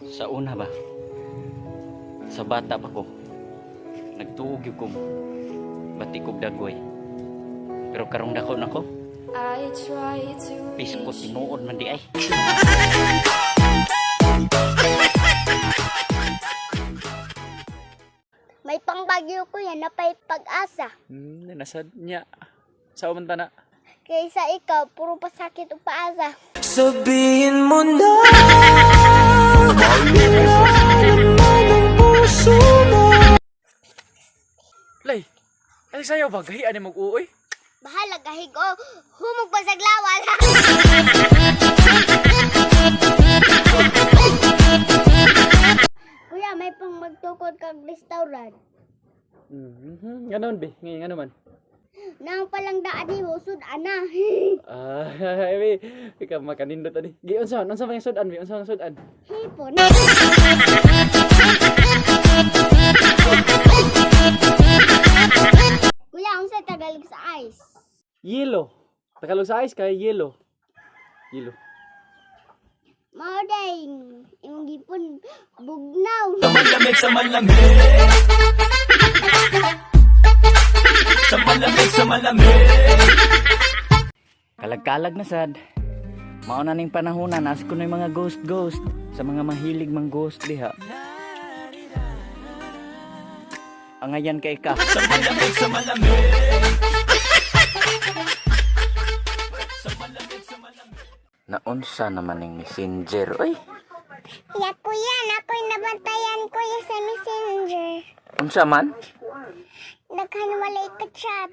Sa una ba? Sa bata pa ko. Nagtuog yung kong batikog dagoy. Pero karong dako na ko. Piskot tinuod man di ay. May pangbagyo ko yan na pa'y pag-asa. Nasad niya. Sa umanta na. Kaysa ikaw, puro pasakit o paasa. Sabihin mo na malaman ang puso mo. Lay, ay sayo ba? Gahian ni mag-uoy? Bahala kahig o, humog pa sa glawal. Kuya, may pang magtukod kag restaurant. Ganon be, ngayon nga naman. Nang palang daan ni Husud, ana. Ay, ikaw makanindot ani. Gi unsa ba yung sudan be? Unsa ang sudan? Hipon. Kuya, ang sa Tagalog sa ice. Yelo. Tagalog sa ice kay yelo. Yelo. Mauding, imong gipon bugnaw. Malamig sa malamig. Sa malamig sa malamig. Kalag-kalag na sad. Mao na ning panahonan as kunoy mga ghost sa mga mahilig mang ghost diha. Angayan kay ka. Sa malamig sa malamig. Sa malamig sa malamig. Naunsa naman ning messenger. Oy, Ya kuya, ako'y nabantayan kuya sa messenger. unsa man? Daghan walay ka chat.